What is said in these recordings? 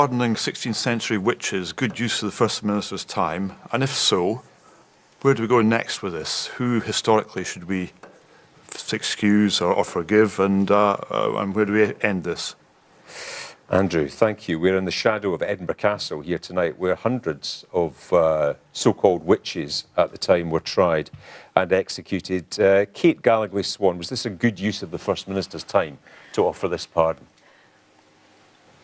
Pardoning 16th century witches good use of the First Minister's time? And if so, where do we go next with this? Who historically should we excuse or forgive, and where do we end this? Andrew, thank you. We're in the shadow of Edinburgh Castle here tonight, where hundreds of so-called witches at the time were tried and executed. Kate Gallagher-Swan, was this a good use of the First Minister's time to offer this pardon?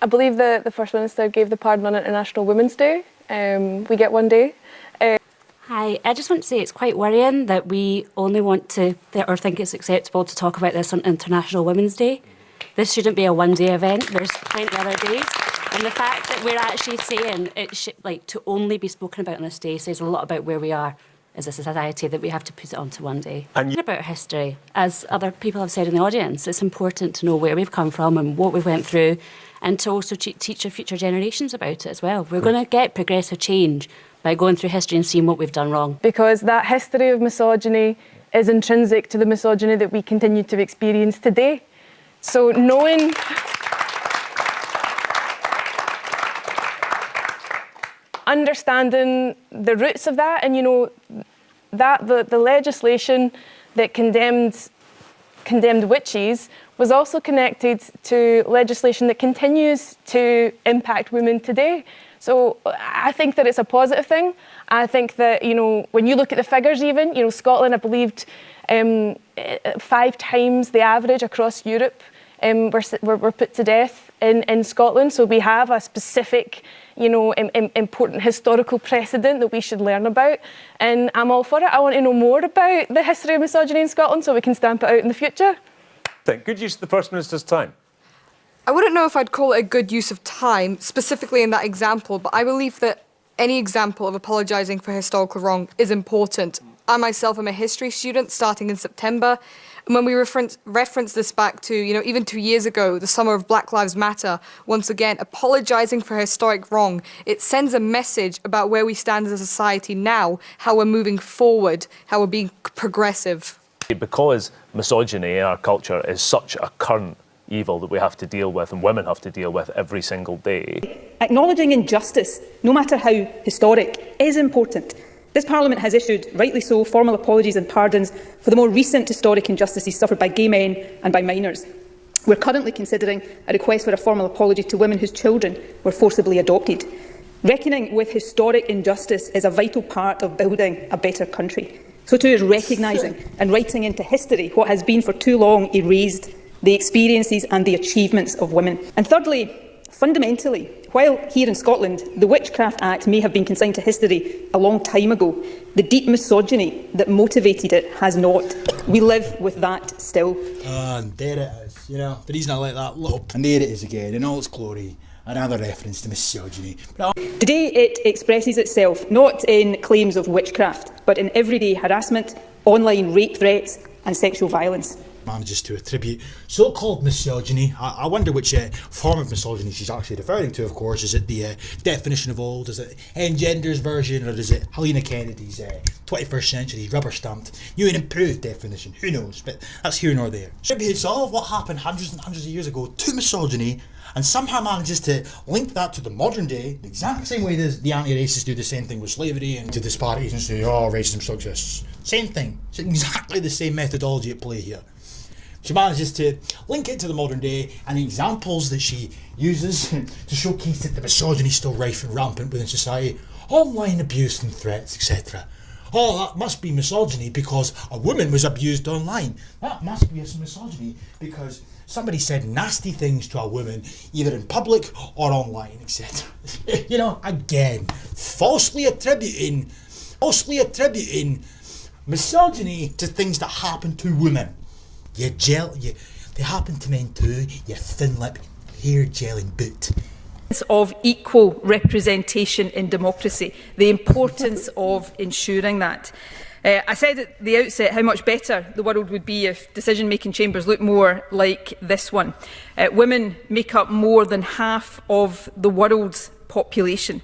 I believe the First Minister gave the pardon on International Women's Day. We get one day. Hi, I just want to say it's quite worrying that we only want to, or think it's acceptable to talk about this on International Women's Day. This shouldn't be a one-day event. There's plenty of other days. And the fact that we're actually saying it should, to only be spoken about on this day says a lot about where we are as a society, that we have to put it onto one day. And about history, as other people have said in the audience, it's important to know where we've come from and what we went through, and to also teach our future generations about it as well. We're going to get progressive change by going through history and seeing what we've done wrong. Because that history of misogyny is intrinsic to the misogyny that we continue to experience today. So knowing understanding the roots of that, and that the legislation that condemned witches was also connected to legislation that continues to impact women today. So I think that it's a positive thing. I think that, when you look at the figures even, Scotland, I believed 5 times the average across Europe were put to death in Scotland. So we have a specific, important historical precedent that we should learn about. And I'm all for it. I want to know more about the history of misogyny in Scotland so we can stamp it out in the future. Good use of the First Minister's time. I wouldn't know if I'd call it a good use of time, specifically in that example, but I believe that any example of apologising for historical wrong is important. I myself am a history student starting in September, and when we reference this back to, even 2 years ago, the summer of Black Lives Matter, once again, apologising for historic wrong, it sends a message about where we stand as a society now, how we're moving forward, how we're being progressive. Because misogyny in our culture is such a current evil that we have to deal with, and women have to deal with every single day. Acknowledging injustice, no matter how historic, is important. This Parliament has issued, rightly so, formal apologies and pardons for the more recent historic injustices suffered by gay men and by minors. We're currently considering a request for a formal apology to women whose children were forcibly adopted. Reckoning with historic injustice is a vital part of building a better country. So too is recognising and writing into history what has been for too long erased, the experiences and the achievements of women. And thirdly, fundamentally, while here in Scotland the Witchcraft Act may have been consigned to history a long time ago, the deep misogyny that motivated it has not. We live with that still. And there it is, the reason I like that little... And there it is again, in all its glory, another reference to misogyny. Today it expresses itself not in claims of witchcraft, but in everyday harassment, online rape threats and sexual violence. Manages to attribute so-called misogyny. I wonder which form of misogyny she's actually referring to, of course. Is it the definition of old? Is it Engender's version? Or is it Helena Kennedy's 21st century rubber-stamped, new and improved definition? Who knows? But that's here nor there. Attributes all of what happened hundreds and hundreds of years ago to misogyny, and somehow manages to link that to the modern day, the exact same way the anti-racists do the same thing with slavery and to disparities and say, oh, racism still exists. Same thing. It's exactly the same methodology at play here. She manages to link it to the modern day, and the examples that she uses to showcase that the misogyny is still rife and rampant within society, online abuse and threats, etc. Oh, that must be misogyny because a woman was abused online. That must be some misogyny because somebody said nasty things to a woman, either in public or online, etc. Again, falsely attributing misogyny to things that happen to women. They happen to men too, you thin lip, hair gelling boot. Of equal representation in democracy, the importance of ensuring that. I said at the outset how much better the world would be if decision-making chambers looked more like this one. Women make up more than half of the world's population.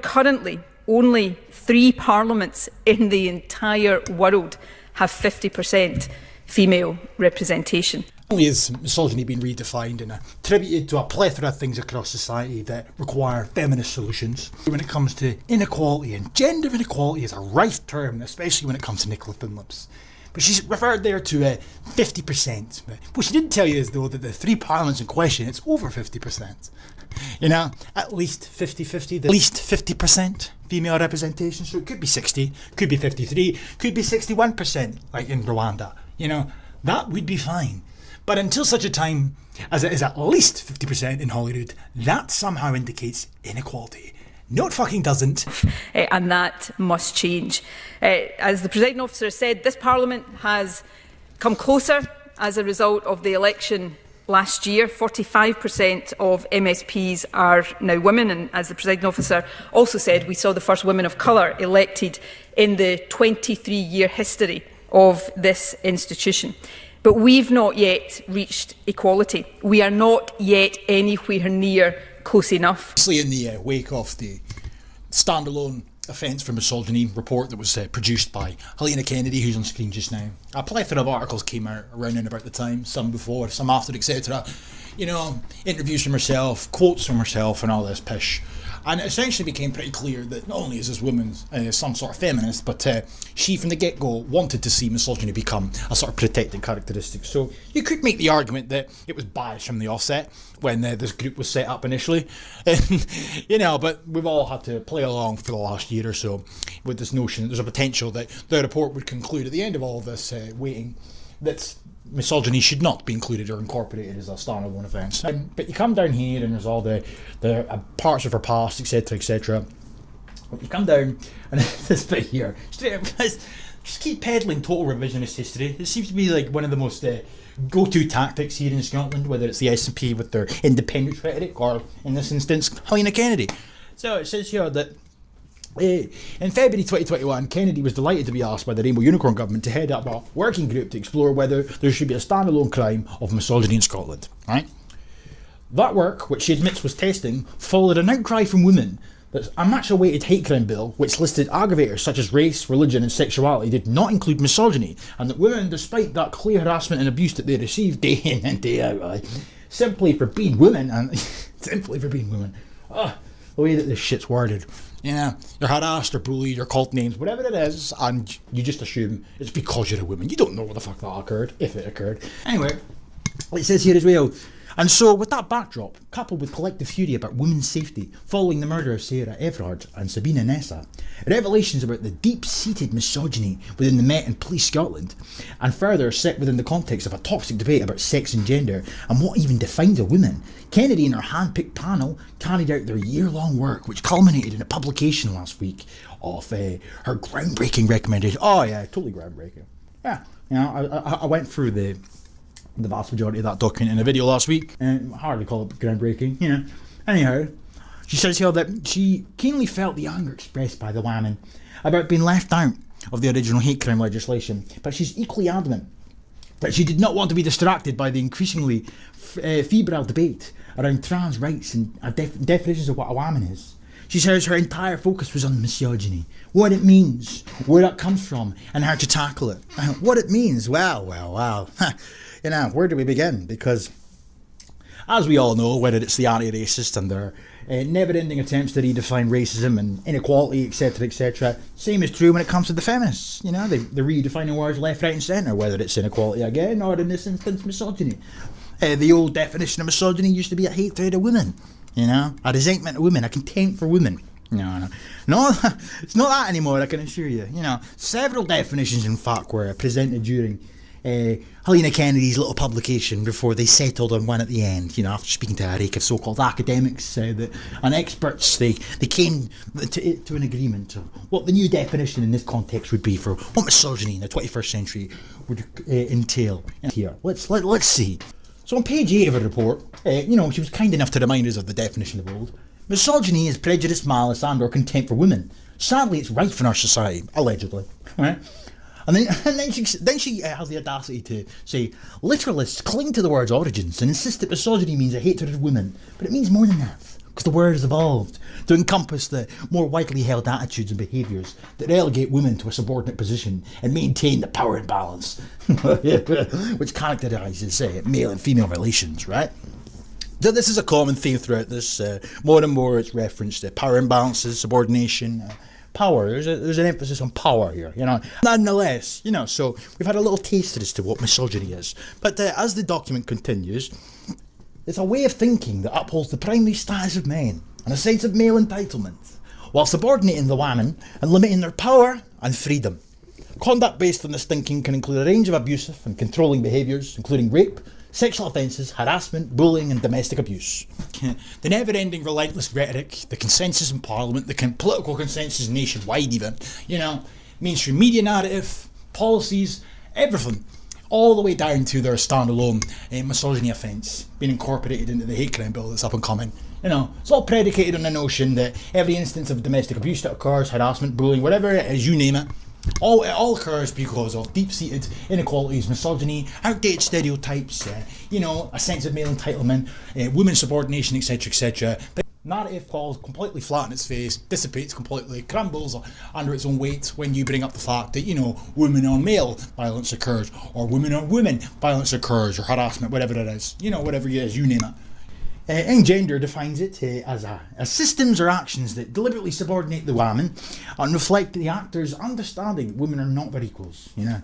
Currently, only 3 parliaments in the entire world have 50% female representation. Only is misogyny being redefined and attributed to a plethora of things across society that require feminist solutions. When it comes to inequality, and gender inequality is a rife term, especially when it comes to Nicola Finlips. But she's referred there to 50%. What she didn't tell you is, though, that the 3 parliaments in question, it's over 50%. You know, at least 50-50, at least 50% female representation. So it could be 60, could be 53, could be 61%, like in Rwanda. You know, that would be fine. But until such a time as it is at least 50% in Holyrood, that somehow indicates inequality. No, it fucking doesn't. And that must change. As the presiding officer said, this Parliament has come closer as a result of the election last year. 45% of MSPs are now women, and as the presiding officer also said, we saw the first women of colour elected in the 23-year history of this institution. But we've not yet reached equality. We are not yet anywhere near close enough. Obviously, in the wake of the standalone offence for misogyny report that was produced by Helena Kennedy, who's on screen just now, a plethora of articles came out around and about the time, some before, some after, etc. You know, interviews from herself, quotes from herself, and all this pish. And it essentially became pretty clear that not only is this woman some sort of feminist, but she from the get-go wanted to see misogyny become a sort of protected characteristic. So you could make the argument that it was biased from the offset when this group was set up initially. You know, but we've all had to play along for the last year or so with this notion that there's a potential that the report would conclude at the end of all of this waiting that misogyny should not be included or incorporated as a standalone offence. But you come down here and there's all the parts of her past, etc., etc. You come down and this bit here, just keep peddling total revisionist history. It seems to be like one of the most go-to tactics here in Scotland, whether it's the SNP with their independence rhetoric or, in this instance, Helena Kennedy. So it says here that in February 2021, Kennedy was delighted to be asked by the Rainbow Unicorn government to head up a working group to explore whether there should be a standalone crime of misogyny in Scotland. Right? That work, which she admits was testing, followed an outcry from women that a much-awaited hate crime bill, which listed aggravators such as race, religion and sexuality, did not include misogyny, and that women, despite that clear harassment and abuse that they received day in and day out, simply for being women, the way that this shit's worded. You know, you're harassed or bullied or called names, whatever it is, and you just assume it's because you're a woman. You don't know what the fuck that occurred, if it occurred. Anyway, it says here as well, and so with that backdrop, coupled with collective fury about women's safety following the murder of Sarah Everard and Sabina Nessa, revelations about the deep-seated misogyny within the Met and Police Scotland, and further set within the context of a toxic debate about sex and gender and what even defines a woman, Kennedy and her hand-picked panel carried out their year-long work, which culminated in a publication last week of her groundbreaking recommendation. Oh yeah, totally groundbreaking. Yeah, you know, I went through the vast majority of that document in a video last week, and hardly call it groundbreaking, you know. Anyhow, she says here that she keenly felt the anger expressed by the women about being left out of the original hate crime legislation, but she's equally adamant that she did not want to be distracted by the increasingly febrile debate around trans rights and definitions of what a woman is. She says her entire focus was on misogyny, what it means, where it comes from, and how to tackle it. What it means, well. You know, where do we begin? Because, as we all know, whether it's the anti-racist and their never-ending attempts to redefine racism and inequality, etc., same is true when it comes to the feminists. You know, they're redefining words left, right and centre, whether it's inequality again, or in this instance, misogyny. The old definition of misogyny used to be a hatred of women, you know, a resentment of women, a contempt for women. No, it's not that anymore, I can assure you. You know, several definitions, in fact, were presented during Helena Kennedy's little publication before they settled on one at the end. You know, after speaking to a rake of so-called academics and experts, they came to an agreement of what the new definition in this context would be for what misogyny in the 21st century would entail. Here, let's see. So on page 8 of her report, you know, she was kind enough to remind us of the definition of old. Misogyny is prejudice, malice and or contempt for women. Sadly, it's rife in our society, allegedly. Right? And then she has the audacity to say, literalists cling to the word's origins and insist that misogyny means a hatred of women, but it means more than that. because the word has evolved to encompass the more widely held attitudes and behaviours that relegate women to a subordinate position and maintain the power imbalance which characterises male and female relations, right? So this is a common theme throughout this. More and more it's referenced to power imbalances, subordination, power. There's an emphasis on power here, you know. Nonetheless, you know, so we've had a little taste as to what misogyny is. But as the document continues, it's a way of thinking that upholds the primary status of men and a sense of male entitlement, while subordinating the women and limiting their power and freedom. Conduct based on this thinking can include a range of abusive and controlling behaviours, including rape, sexual offences, harassment, bullying and domestic abuse. The never-ending relentless rhetoric, the consensus in Parliament, the political consensus nationwide even, you know, mainstream media narrative, policies, everything, all the way down to their standalone misogyny offence being incorporated into the hate crime bill that's up and coming. You know, it's all predicated on the notion that every instance of domestic abuse that occurs, harassment, bullying, whatever it is, you name it, it all occurs because of deep-seated inequalities, misogyny, outdated stereotypes, you know, a sense of male entitlement, women's subordination, etc., etc. The narrative falls completely flat on its face, dissipates completely, crumbles under its own weight when you bring up the fact that, you know, women on male violence occurs, or women on women violence occurs, or harassment, whatever it is, you know, whatever it is, you name it. Engender defines it as systems or actions that deliberately subordinate the woman and reflect the actor's understanding that women are not their equals, you know.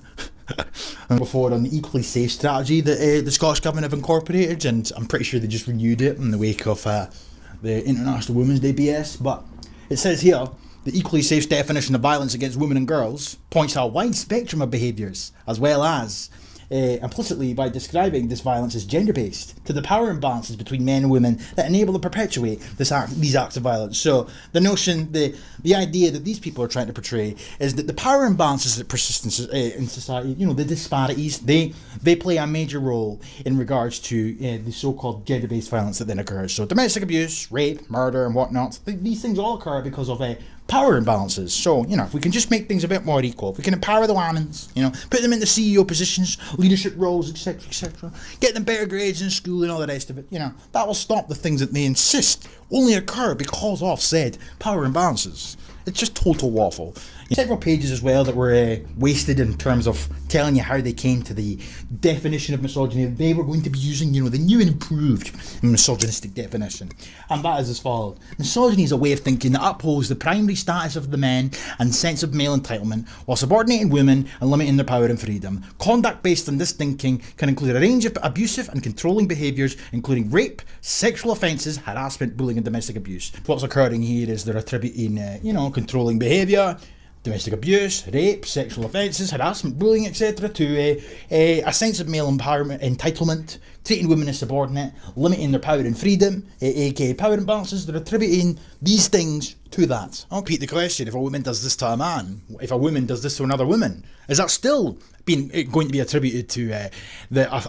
And before on the equally safe strategy that the Scottish Government have incorporated, and I'm pretty sure they just renewed it in the wake of the International Women's Day BS, but it says here, the equally safe definition of violence against women and girls points to a wide spectrum of behaviours, as well as implicitly by describing this violence as gender-based, to the power imbalances between men and women that enable and perpetuate these acts of violence. So the notion, the idea that these people are trying to portray is that the power imbalances that persist in society, you know, the disparities, they play a major role in regards to the so-called gender-based violence that then occurs. So domestic abuse, rape, murder and whatnot, these things all occur because of power imbalances. So, you know, if we can just make things a bit more equal, if we can empower the women, you know, put them into CEO positions, leadership roles, etc., etc., get them better grades in school and all the rest of it, you know, that will stop the things that they insist only occur because of said power imbalances. It's just total waffle. Several pages as well that were wasted in terms of telling you how they came to the definition of misogyny. They were going to be using, you know, the new and improved misogynistic definition. And that is as follows. Misogyny is a way of thinking that upholds the primary status of the men and sense of male entitlement while subordinating women and limiting their power and freedom. Conduct based on this thinking can include a range of abusive and controlling behaviours, including rape, sexual offences, harassment, bullying and domestic abuse. What's occurring here is they're attributing, you know, controlling behaviour, domestic abuse, rape, sexual offences, harassment, bullying, etc. to a sense of male empowerment, entitlement, treating women as subordinate, limiting their power and freedom, aka power imbalances. They're attributing these things to that. I'll repeat the question: if a woman does this to a man, if a woman does this to another woman, is that still going to be attributed to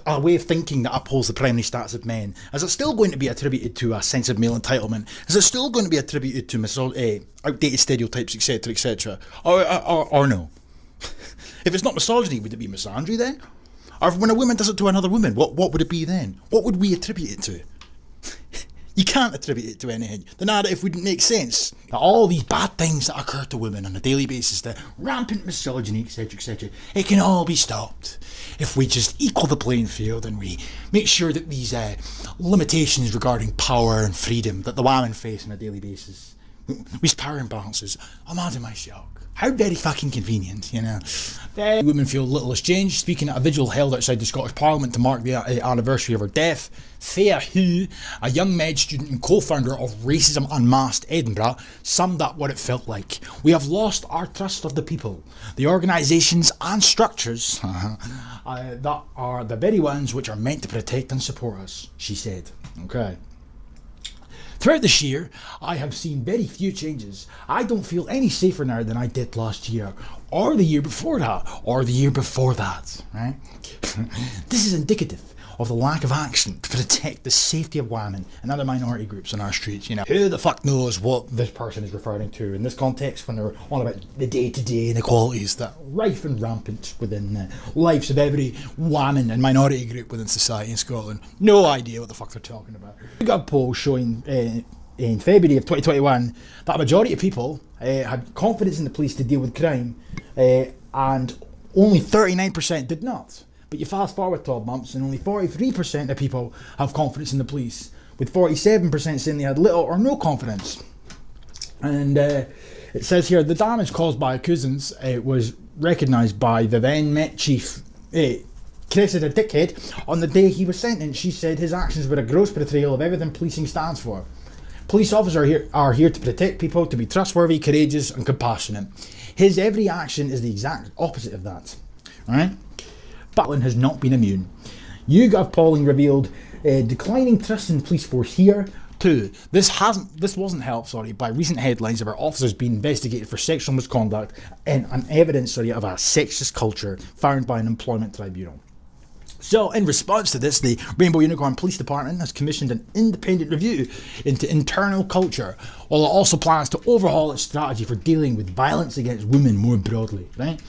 a way of thinking that upholds the primary status of men? Is it still going to be attributed to a sense of male entitlement? Is it still going to be attributed to outdated stereotypes, etc., etc., or no? If it's not misogyny, would it be misandry then? Or when a woman does it to another woman, what would it be then? What would we attribute it to? You can't attribute it to anything. The narrative wouldn't make sense. That all these bad things that occur to women on a daily basis, the rampant misogyny, etc., etc., it can all be stopped if we just equal the playing field and we make sure that these limitations regarding power and freedom that the women face on a daily basis, these power imbalances, imagine my shock. How very fucking convenient, you know. Women feel little has changed. Speaking at a vigil held outside the Scottish Parliament to mark the anniversary of her death, Thea Hu, a young med student and co-founder of Racism Unmasked Edinburgh, summed up what it felt like. We have lost our trust of the people, the organisations and structures that are the very ones which are meant to protect and support us, she said. Okay. Throughout this year, I have seen very few changes. I don't feel any safer now than I did last year, or the year before that, or the year before that, right? This is indicative of the lack of action to protect the safety of women and other minority groups on our streets, you know. Who the fuck knows what this person is referring to in this context when they're on about the day-to-day inequalities that are rife and rampant within the lives of every woman and minority group within society in Scotland. No idea what the fuck they're talking about. We got a poll showing in February of 2021 that a majority of people had confidence in the police to deal with crime, and only 39% did not. But you fast forward 12 months and only 43% of people have confidence in the police, with 47% saying they had little or no confidence. And it says here, the damage caused by accusants was recognised by the then Met Chief, Cressida Dickhead, on the day he was sentenced. She said his actions were a gross betrayal of everything policing stands for. Police officers are here to protect people, to be trustworthy, courageous and compassionate. His every action is the exact opposite of that. Right? Scotland has not been immune. YouGov polling revealed declining trust in the police force here too. This wasn't helped, by recent headlines about officers being investigated for sexual misconduct and evidence of a sexist culture found by an employment tribunal. So, in response to this, the Rainbow Unicorn Police Department has commissioned an independent review into internal culture, while it also plans to overhaul its strategy for dealing with violence against women more broadly, right?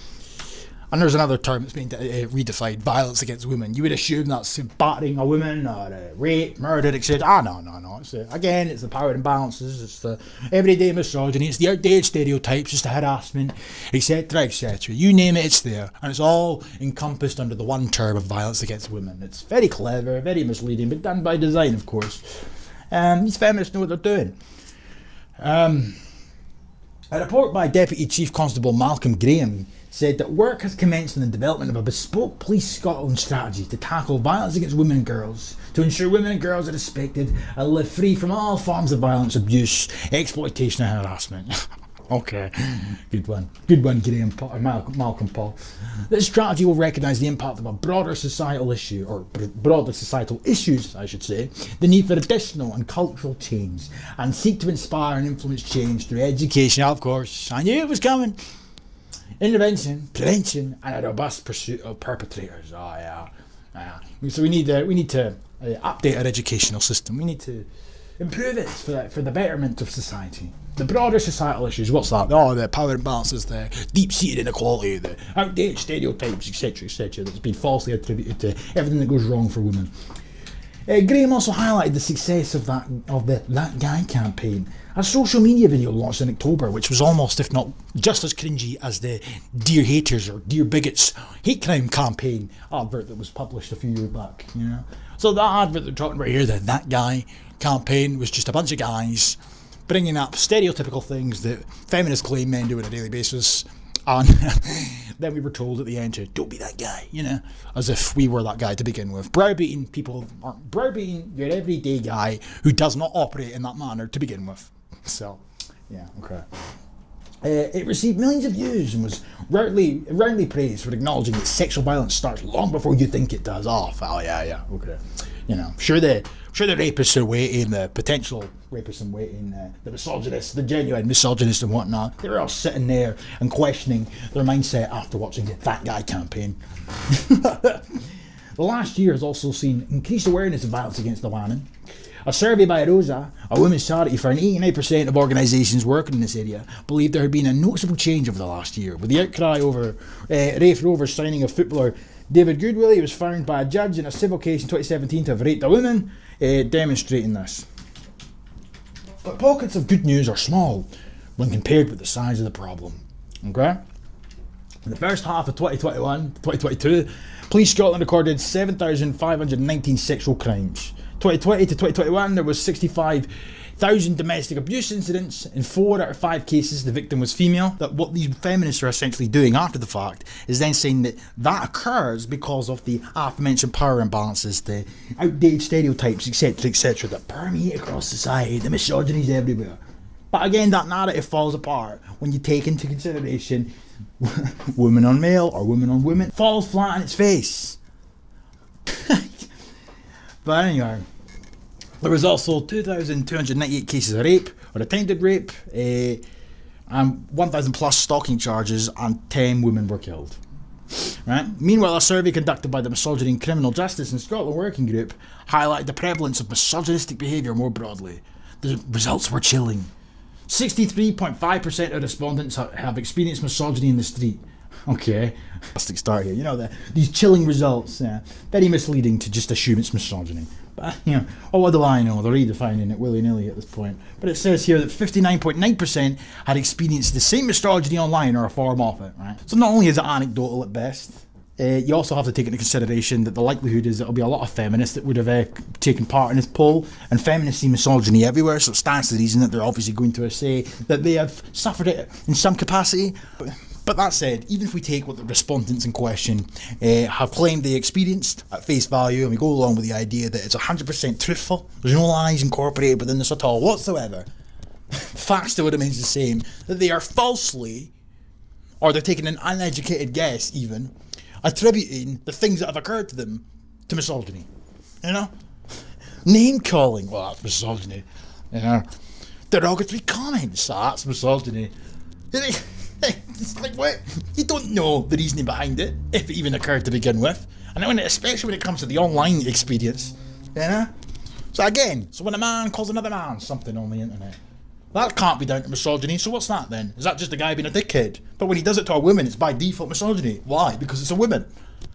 And there's another term that's been redefined, violence against women. You would assume that's battering a woman, or rape, murder, etc. No. It's the power imbalances, it's the everyday misogyny, it's the outdated stereotypes, it's the harassment, etc, etc. You name it, it's there. And it's all encompassed under the one term of violence against women. It's very clever, very misleading, but done by design, of course. These feminists know what they're doing. A report by Deputy Chief Constable Malcolm Graham said that work has commenced on the development of a bespoke Police Scotland strategy to tackle violence against women and girls, to ensure women and girls are respected and live free from all forms of violence, abuse, exploitation and harassment. Okay, good one, Graham, Malcolm Paul. This strategy will recognise the impact of a broader societal issue, or broader societal issues, I should say, the need for additional and cultural change, and seek to inspire and influence change through education. Of course, I knew it was coming. Intervention, prevention, and a robust pursuit of perpetrators. Oh yeah. So we need to update our educational system. We need to improve it for the betterment of society. The broader societal issues. What's that? Oh, the power imbalances, the deep-seated inequality, the outdated stereotypes, etc., that's been falsely attributed to everything that goes wrong for women. Graham also highlighted the success of the That Guy campaign, a social media video launched in October, which was almost, if not just as cringy as the Dear Haters or Dear Bigots hate crime campaign advert that was published a few years back. You know, so that advert they're talking about here, the That Guy campaign, was just a bunch of guys bringing up stereotypical things that feminists claim men do on a daily basis. And then we were told at the end to don't be that guy, you know, as if we were that guy to begin with. Browbeating people aren't browbeating your everyday guy who does not operate in that manner to begin with. So, yeah, okay. It received millions of views and was roundly praised for acknowledging that sexual violence starts long before you think it does. Oh, yeah, okay. You know, sure the rapists are waiting, the potential rapists are waiting, the misogynists, the genuine misogynists and whatnot, they're all sitting there and questioning their mindset after watching the That Guy campaign. The last year has also seen increased awareness of violence against the women. A survey by Rosa, a women's charity, found 89% of organisations working in this area believed there had been a noticeable change over the last year, with the outcry over Rafe Rovers signing of footballer David Goodwill. He was found by a judge in a civil case in 2017 to have raped a woman, demonstrating this. But pockets of good news are small when compared with the size of the problem. Okay? In the first half of 2022, Police Scotland recorded 7,519 sexual crimes. 2020 to 2021, there was 65,000 domestic abuse incidents. In 4 out of 5 cases, the victim was female. That what these feminists are essentially doing after the fact is then saying that occurs because of the aforementioned power imbalances, the outdated stereotypes, etc., that permeate across society. The misogyny is everywhere. But again, that narrative falls apart when you take into consideration woman on male or woman on women. Falls flat on its face. But anyway, there was also 2,298 cases of rape or attempted rape, and 1,000 plus stalking charges, and 10 women were killed. Right? Meanwhile, a survey conducted by the Misogyny and Criminal Justice in Scotland Working Group highlighted the prevalence of misogynistic behaviour more broadly. The results were chilling. 63.5% of respondents have experienced misogyny in the street. Okay, fantastic start here. You know, these chilling results, very misleading to just assume it's misogyny. You know, oh, what do I know? They're redefining it willy-nilly at this point. But it says here that 59.9% had experienced the same misogyny online or a form of it, right? So not only is it anecdotal at best, you also have to take into consideration that the likelihood is that there'll be a lot of feminists that would have taken part in this poll, and feminists see misogyny everywhere, so it stands to the reason that they're obviously going to say that they have suffered it in some capacity. But that said, even if we take what the respondents in question have claimed they experienced at face value, and we go along with the idea that it's 100% truthful, there's no lies incorporated within this at all whatsoever, the fact still remains the same, that they are falsely, or they're taking an uneducated guess even, attributing the things that have occurred to them to misogyny. You know? Name calling, well, that's misogyny. You know? Derogatory comments, that's misogyny. It's like, what? You don't know the reasoning behind it, if it even occurred to begin with. And especially when it comes to the online experience. You know? So again, when a man calls another man something on the internet, that can't be down to misogyny, so what's that then? Is that just a guy being a dickhead? But when he does it to a woman, it's by default misogyny. Why? Because it's a woman.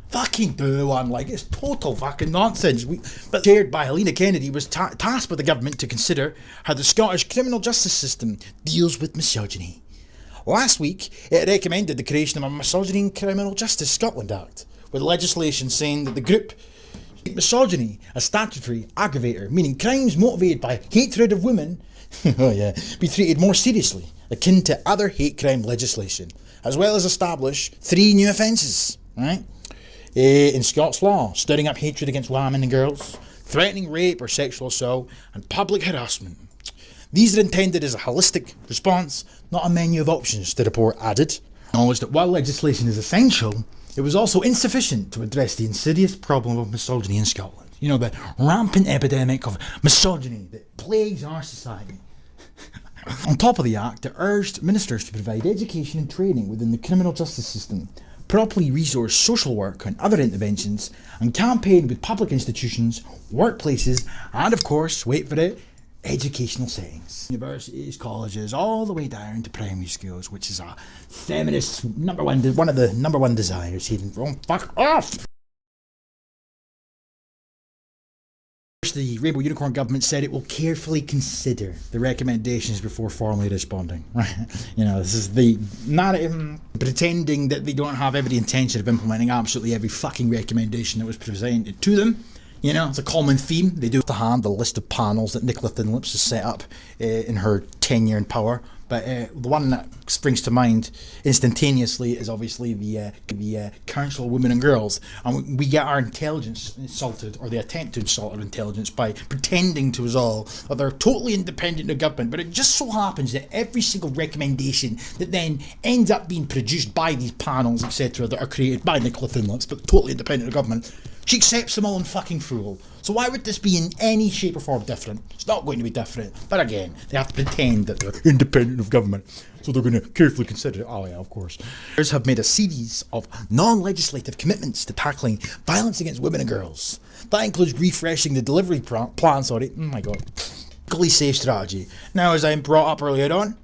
Fucking do one, like, it's total fucking nonsense. But chaired by Helena Kennedy, was tasked by the government to consider how the Scottish criminal justice system deals with misogyny. Last week, it recommended the creation of a Misogyny and Criminal Justice Scotland Act, with legislation saying that the group misogyny a statutory aggravator, meaning crimes motivated by hatred of women be treated more seriously, akin to other hate crime legislation, as well as establish 3 new offences, right? In Scots law: stirring up hatred against women and girls, threatening rape or sexual assault, and public harassment. These are intended as a holistic response, not a menu of options, the report added. Acknowledged that while legislation is essential, it was also insufficient to address the insidious problem of misogyny in Scotland. You know, the rampant epidemic of misogyny that plagues our society. On top of the Act, it urged ministers to provide education and training within the criminal justice system, properly resource social work and other interventions, and campaign with public institutions, workplaces, and of course, wait for it, educational settings. Universities, colleges, all the way down to primary schools, which is a feminist one of the number one desires here. Fuck off! The Rainbow Unicorn government said it will carefully consider the recommendations before formally responding. You know, this is the narrative pretending that they don't have every intention of implementing absolutely every fucking recommendation that was presented to them. You know, it's a common theme. They do to hand the list of panels that Nicola Thinlips has set up in her tenure in power. But the one that springs to mind instantaneously is obviously the Council of Women and Girls. And we get our intelligence insulted, or they attempt to insult our intelligence, by pretending to us all that they're totally independent of government. But it just so happens that every single recommendation that then ends up being produced by these panels, etc., that are created by Nicola Thinlips, but totally independent of government, she accepts them all in fucking full. So why would this be in any shape or form different? It's not going to be different. But again, they have to pretend that they're independent of government. So they're going to carefully consider it. Oh yeah, of course. Others have made a series of non-legislative commitments to tackling violence against women and girls. That includes refreshing the delivery plan, oh my god. Legally safe strategy. Now, as I brought up earlier on,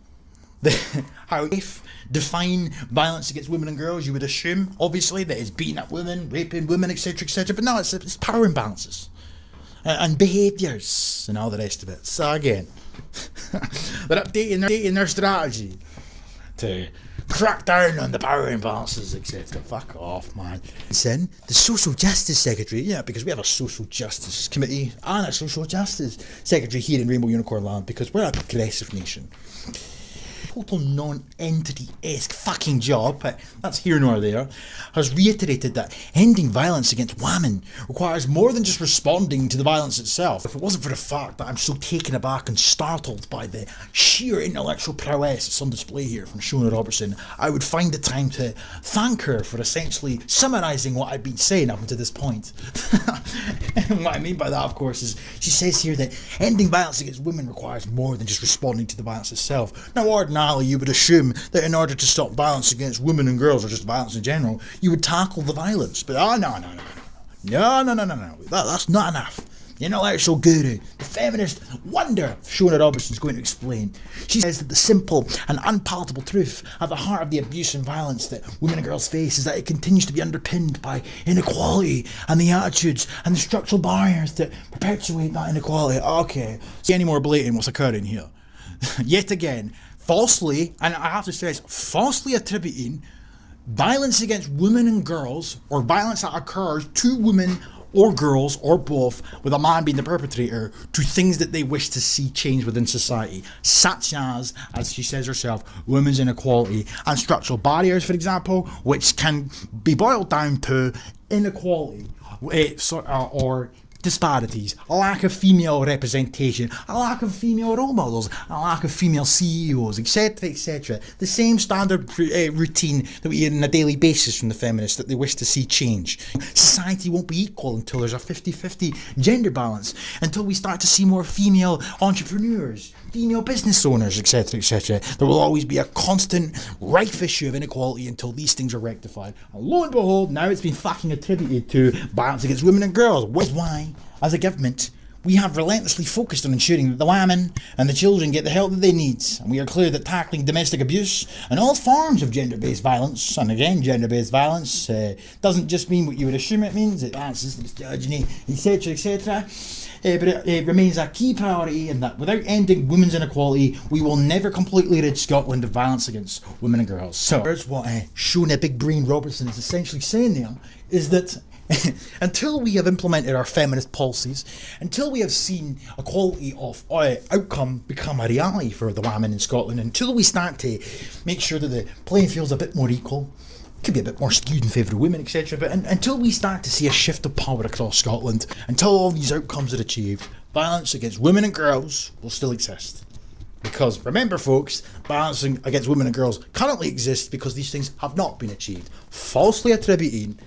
how if define violence against women and girls, you would assume, obviously, that it's beating up women, raping women, etc., etc. But no, it's power imbalances and behaviours and all the rest of it. So again, they're updating their strategy to crack down on the power imbalances, etc. Fuck off, man. Then the Social Justice Secretary, yeah, because we have a Social Justice Committee and a Social Justice Secretary here in Rainbow Unicorn Land, because we're a progressive nation. Total non-entity-esque fucking job, but that's here nor there, has reiterated that ending violence against women requires more than just responding to the violence itself. If it wasn't for the fact that I'm so taken aback and startled by the sheer intellectual prowess that's on display here from Shona Robertson, I would find the time to thank her for essentially summarising what I've been saying up until this point. And what I mean by that, of course, is she says here that ending violence against women requires more than just responding to the violence itself. Now, ordinarily, you would assume that in order to stop violence against women and girls, or just violence in general, you would tackle the violence. But no. That's not enough. The intellectual guru, the feminist wonder, Shona Robertson's going to explain. She says that the simple and unpalatable truth at the heart of the abuse and violence that women and girls face is that it continues to be underpinned by inequality and the attitudes and the structural barriers that perpetuate that inequality. Okay, see any more blatant what's occurring here? Yet again, falsely, and I have to stress, falsely attributing violence against women and girls, or violence that occurs to women or girls, or both, with a man being the perpetrator, to things that they wish to see change within society, such as she says herself, women's inequality and structural barriers, for example, which can be boiled down to inequality, or disparities, a lack of female representation, a lack of female role models, a lack of female CEOs, etc., etc. The same standard routine that we hear on a daily basis from the feminists that they wish to see change. Society won't be equal until there's a 50-50 gender balance, until we start to see more female entrepreneurs, female business owners, etc., etc. There will always be a constant, rife issue of inequality until these things are rectified. And lo and behold, now it's been fucking attributed to violence against women and girls. Which is why, as a government, we have relentlessly focused on ensuring that the women and the children get the help that they need. And we are clear that tackling domestic abuse and all forms of gender-based violence, and again, gender-based violence, doesn't just mean what you would assume it means, it answers misogyny, etc., etc. But it remains a key priority, and that without ending women's inequality, we will never completely rid Scotland of violence against women and girls. So, here's what Shona Big Brain Robertson is essentially saying there, is that until we have implemented our feminist policies, until we have seen equality of outcome become a reality for the women in Scotland, until we start to make sure that the playing field's a bit more equal, could be a bit more skewed in favour of women, etc. But until we start to see a shift of power across Scotland, until all these outcomes are achieved, violence against women and girls will still exist. Because remember, folks, violence against women and girls currently exists because these things have not been achieved. Falsely attributing.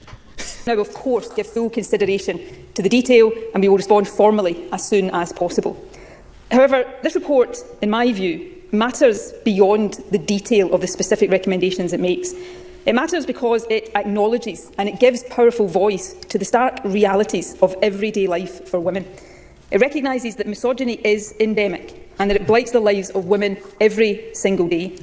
Now, of course, give full consideration to the detail, and we will respond formally as soon as possible. However, this report, in my view, matters beyond the detail of the specific recommendations it makes. It matters because it acknowledges and it gives powerful voice to the stark realities of everyday life for women. It recognises that misogyny is endemic and that it blights the lives of women every single day.